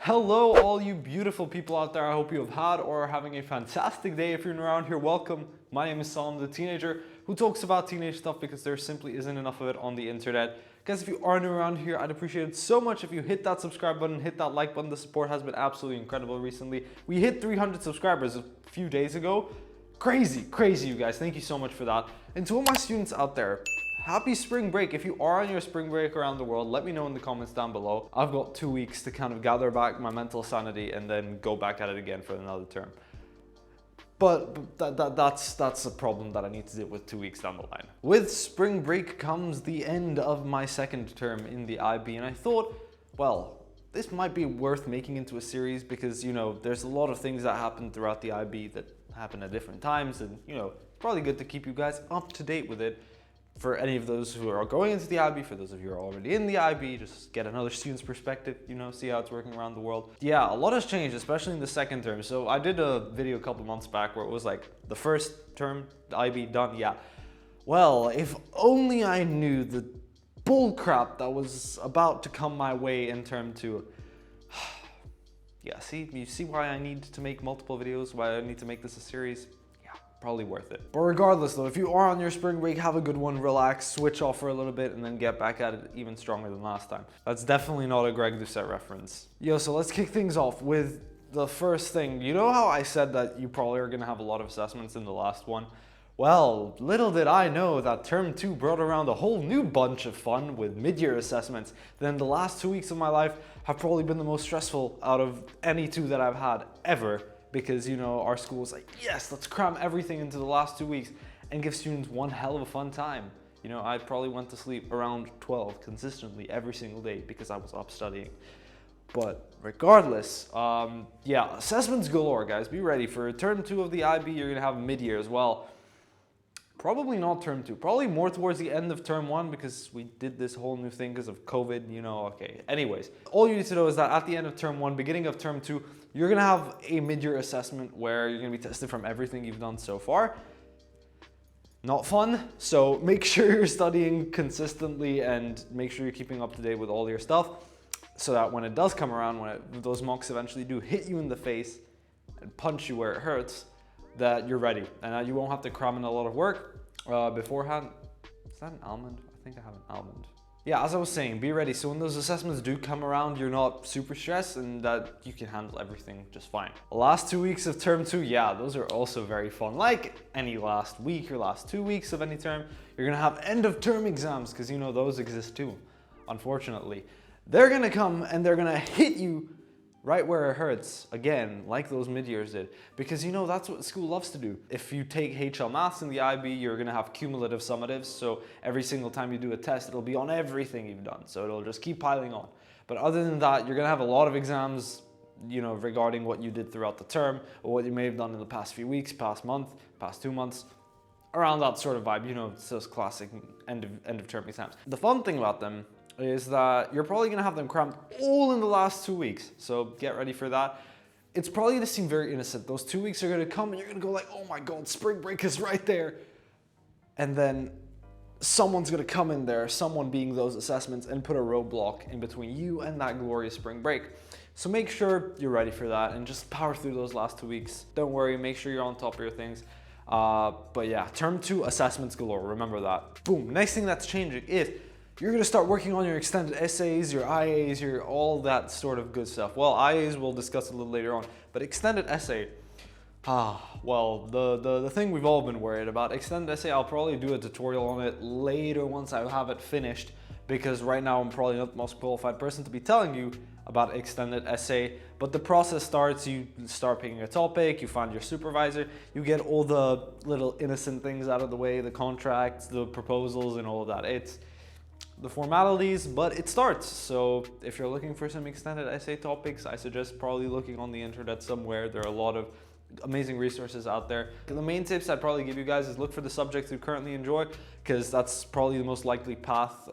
Hello, all you beautiful people out there. I hope you have had or are having a fantastic day. If you're around here, welcome. My name is Salim, the teenager who talks about teenage stuff because there simply isn't enough of it on the internet. Guys, if you are new around here, I'd appreciate it so much if you hit that subscribe button, hit that like button. The support has been absolutely incredible recently. We hit 300 subscribers a few days ago. Crazy, you guys. Thank you so much for that. And to all my students out there, happy spring break. If you are on your spring break around the world, let me know in the comments down below. I've got 2 weeks to kind of gather back my mental sanity and then go back at it again for another term. But that's a problem that I need to deal with 2 weeks down the line. With spring break comes the end of my second term in the IB, and I thought, well, this might be worth making into a series because, you know, there's a lot of things that happen throughout the IB that happen at different times, and, you know, it's probably good to keep you guys up to date with it. For any of those who are going into the IB, for those of you who are already in the IB, just get another student's perspective, you know, see how it's working around the world. Yeah, a lot has changed, especially in the second term. So I did a video a couple months back where it was like the first term, the IB done, yeah. Well, if only I knew the bullcrap that was about to come my way in term two. Yeah, you see why I need to make multiple videos, why I need to make this a series? Probably worth it. But regardless though, if you are on your spring break, have a good one, relax, switch off for a little bit, and then get back at it even stronger than last time. That's definitely not a Greg Doucette reference. Yo, so let's kick things off with the first thing. You know how I said that you probably are gonna have a lot of assessments in the last one? Well, little did I know that term 2 brought around a whole new bunch of fun with mid-year assessments. Then the last 2 weeks of my life have probably been the most stressful out of any 2 that I've had ever. Because, you know, our school is like, yes, let's cram everything into the last 2 weeks and give students one hell of a fun time. You know, I probably went to sleep around 12 consistently every single day because I was up studying. But regardless, yeah, assessments galore, guys. Be ready for term 2 of the IB. You're gonna have mid-year as well. Probably not term 2, probably more towards the end of term 1 because we did this whole new thing because of COVID, you know, okay. Anyways, all you need to know is that at the end of term 1, beginning of term 2, you're gonna have a mid-year assessment where you're gonna be tested from everything you've done so far. Not fun, so make sure you're studying consistently and make sure you're keeping up to date with all your stuff so that when it does come around, when those mocks eventually do hit you in the face and punch you where it hurts, that you're ready and that you won't have to cram in a lot of work beforehand. Is that an almond? I think I have an almond. Yeah, as I was saying, be ready. So when those assessments do come around, you're not super stressed and that you can handle everything just fine. The last 2 weeks of term 2, yeah, those are also very fun. Like any last week or last 2 weeks of any term, you're gonna have end of term exams because, you know, those exist too, unfortunately. They're gonna come and they're gonna hit you right where it hurts, again, like those mid-years did. Because, you know, that's what school loves to do. If you take HL Maths in the IB, you're gonna have cumulative summatives, so every single time you do a test, it'll be on everything you've done, so it'll just keep piling on. But other than that, you're gonna have a lot of exams, you know, regarding what you did throughout the term, or what you may have done in the past few weeks, past month, past 2 months, around that sort of vibe, you know, it's those classic end of term exams. The fun thing about them is that you're probably gonna have them crammed all in the last 2 weeks. So get ready for that. It's probably gonna seem very innocent. Those 2 weeks are gonna come and you're gonna go like, oh my God, spring break is right there. And then someone's gonna come in there, someone being those assessments, and put a roadblock in between you and that glorious spring break. So make sure you're ready for that and just power through those last 2 weeks. Don't worry, make sure you're on top of your things. But yeah, term 2 assessments galore, remember that. Boom, next thing that's changing is you're gonna start working on your extended essays, your IAs, your all that sort of good stuff. Well, IAs we'll discuss a little later on, but extended essay, well, the thing we've all been worried about. Extended essay, I'll probably do a tutorial on it later once I have it finished, because right now I'm probably not the most qualified person to be telling you about extended essay, but the process starts, you start picking a topic, you find your supervisor, you get all the little innocent things out of the way, the contracts, the proposals, and all of that. It's the formalities, but it starts. So if you're looking for some extended essay topics, I suggest probably looking on the internet somewhere. There are a lot of amazing resources out there. The main tips I'd probably give you guys is look for the subjects you currently enjoy, because that's probably the most likely path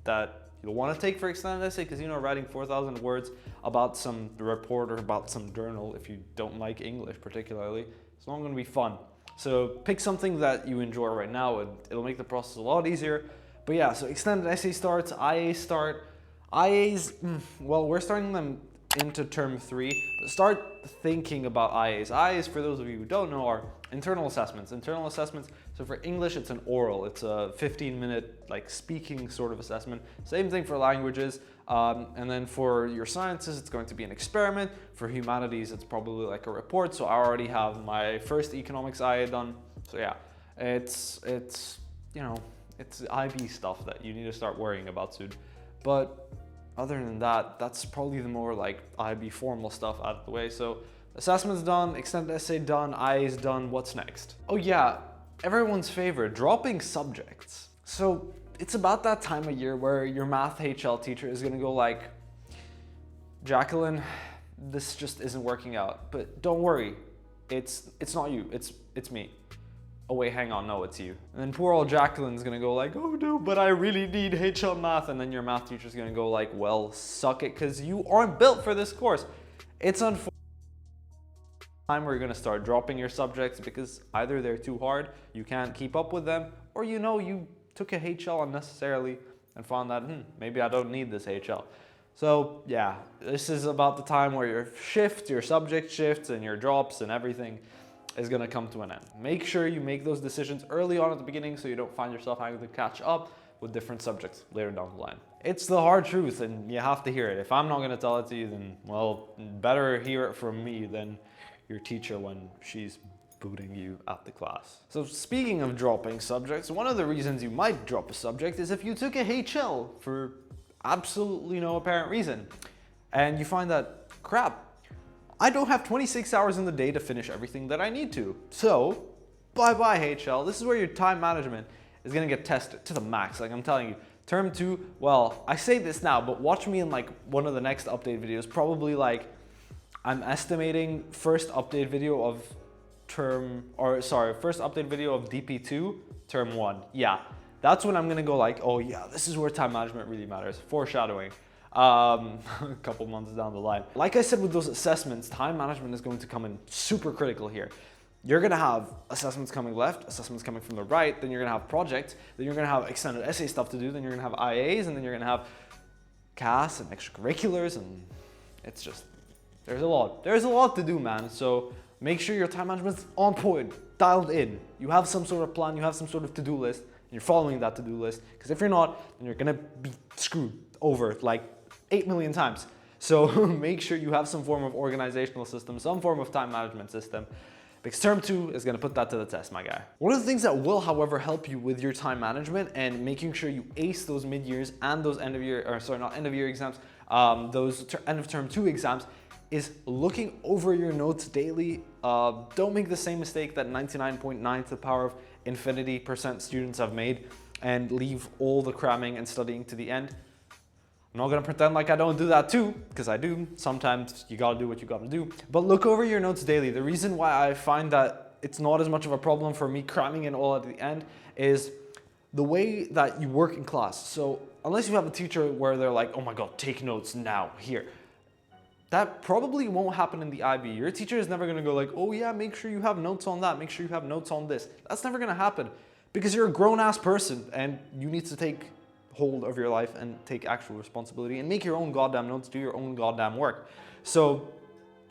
that you'll want to take for extended essay, because, you know, writing 4,000 words about some report or about some journal, if you don't like English particularly, it's not going to be fun. So pick something that you enjoy right now and it'll make the process a lot easier. But yeah, so extended essay starts, IAs start. IAs, well, we're starting them into term 3, but start thinking about IAs. IAs, for those of you who don't know, are internal assessments. Internal assessments, so for English, it's an oral. It's a 15-minute like speaking sort of assessment. Same thing for languages. And then for your sciences, it's going to be an experiment. For humanities, it's probably like a report. So I already have my first economics IA done. So yeah, it's you know, it's IB stuff that you need to start worrying about soon. But other than that, that's probably the more like IB formal stuff out of the way. So assessment's done, extended essay done, IA's done, what's next? Oh yeah, everyone's favorite, dropping subjects. So it's about that time of year where your math HL teacher is gonna go like, Jacqueline, this just isn't working out, but don't worry, it's not you, it's me. Oh wait, hang on, no, it's you. And then poor old Jacqueline's gonna go like, oh no, but I really need HL math. And then your math teacher's gonna go like, well, suck it, because you aren't built for this course. It's unfortunate time where you're gonna start dropping your subjects because either they're too hard, you can't keep up with them, or you know you took a HL unnecessarily and found that, maybe I don't need this HL. So yeah, this is about the time where your subject shifts and your drops and everything is gonna come to an end. Make sure you make those decisions early on at the beginning so you don't find yourself having to catch up with different subjects later down the line. It's the hard truth and you have to hear it. If I'm not gonna tell it to you, then well, better hear it from me than your teacher when she's booting you out the class. So speaking of dropping subjects, one of the reasons you might drop a subject is if you took a HL for absolutely no apparent reason and you find that, crap, I don't have 26 hours in the day to finish everything that I need to. So bye-bye HL. This is where your time management is gonna get tested to the max. Like I'm telling you, term 2, well, I say this now, but watch me in like one of the next update videos, probably like I'm estimating first update video of first update video of DP2, term 1. Yeah, that's when I'm gonna go like, oh yeah, this is where time management really matters. Foreshadowing. A couple months down the line. Like I said with those assessments, time management is going to come in super critical here. You're gonna have assessments coming left, assessments coming from the right, then you're gonna have projects, then you're gonna have extended essay stuff to do, then you're gonna have IAs, and then you're gonna have CAS and extracurriculars, and it's just, there's a lot to do, man. So make sure your time management's on point, dialed in. You have some sort of plan, you have some sort of to-do list, and you're following that to-do list, because if you're not, then you're gonna be screwed over like 8 million times. So make sure you have some form of organizational system, some form of time management system, because term 2 is gonna put that to the test, my guy. One of the things that will, however, help you with your time management and making sure you ace those mid-years and those end of year exams, those end of term 2 exams, is looking over your notes daily. Don't make the same mistake that 99.9 to the power of infinity % students have made and leave all the cramming and studying to the end. I'm not gonna pretend like I don't do that too, because I do. Sometimes you gotta do what you gotta do. But look over your notes daily. The reason why I find that it's not as much of a problem for me cramming it all at the end is the way that you work in class. So unless you have a teacher where they're like, oh my God, take notes now, here. That probably won't happen in the IB. Your teacher is never gonna go like, oh yeah, make sure you have notes on that, make sure you have notes on this. That's never gonna happen because you're a grown-ass person and you need to take hold of your life and take actual responsibility and make your own goddamn notes, do your own goddamn work. So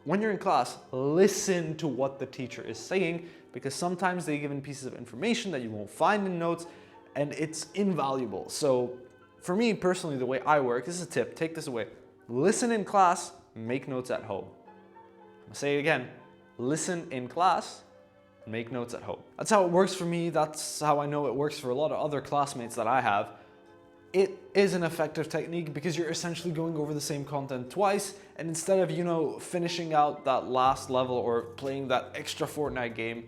when you're in class, listen to what the teacher is saying, because sometimes they give in pieces of information that you won't find in notes and it's invaluable. So for me personally, the way I work, this is a tip, take this away. Listen in class, make notes at home. I'm gonna say it again, listen in class, make notes at home. That's how it works for me. That's how I know it works for a lot of other classmates that I have. It is an effective technique because you're essentially going over the same content twice, and instead of, you know, finishing out that last level or playing that extra Fortnite game,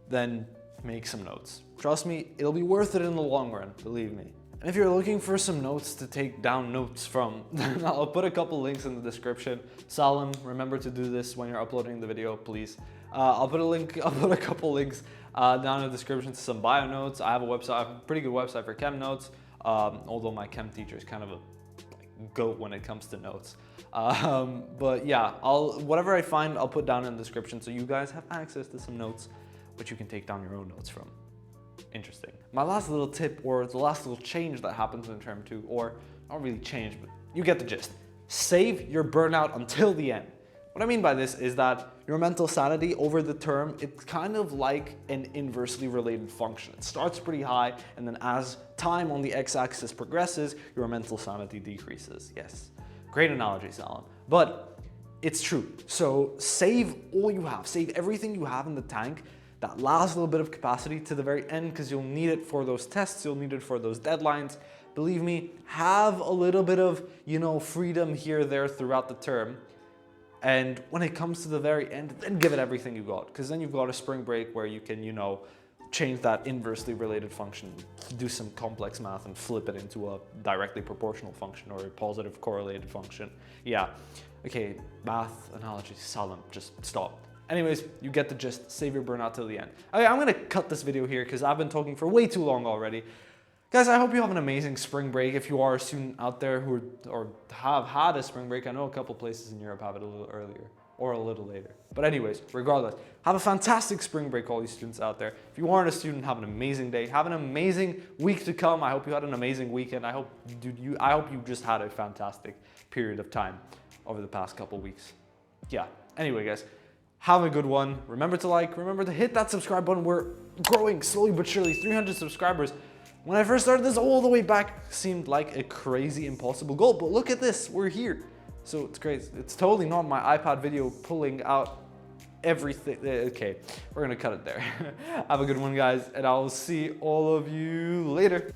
then make some notes. Trust me, it'll be worth it in the long run, believe me. And if you're looking for some notes to take down notes from, I'll put a couple links in the description. Salim, remember to do this when you're uploading the video, please. I'll put a couple links down in the description to some bio notes. I have a pretty good website for chem notes. Although my chem teacher is kind of a goat when it comes to notes. But yeah, whatever I find, I'll put down in the description so you guys have access to some notes, which you can take down your own notes from. Interesting. My last little tip, or the last little change that happens in term 2, or not really change, but you get the gist. Save your burnout until the end. What I mean by this is that your mental sanity over the term, it's kind of like an inversely related function. It starts pretty high, and then as time on the x-axis progresses, your mental sanity decreases. Yes, great analogy, Salim. But it's true. So save all you have, save everything you have in the tank, that last little bit of capacity to the very end, because you'll need it for those tests, you'll need it for those deadlines. Believe me, have a little bit of, freedom here, there throughout the term. And when it comes to the very end, then give it everything you got, because then you've got a spring break where you can, change that inversely related function, do some complex math and flip it into a directly proportional function or a positive correlated function. Yeah, okay, math analogy, Salim, just stop. Anyways, you get the gist. Save your burnout till the end. Okay, I'm gonna cut this video here because I've been talking for way too long already. Guys, I hope you have an amazing spring break. If you are a student out there or have had a spring break, I know a couple places in Europe have it a little earlier or a little later. But anyways, regardless, have a fantastic spring break, all you students out there. If you aren't a student, have an amazing day. Have an amazing week to come. I hope you had an amazing weekend. I hope you just had a fantastic period of time over the past couple weeks. Yeah, anyway, guys. Have a good one. Remember to like, remember to hit that subscribe button. We're growing slowly but surely, 300 subscribers. When I first started this all the way back, seemed like a crazy impossible goal, but look at this, we're here. So it's crazy. It's totally not my iPad video pulling out everything. Okay, we're gonna cut it there. Have a good one, guys, and I'll see all of you later.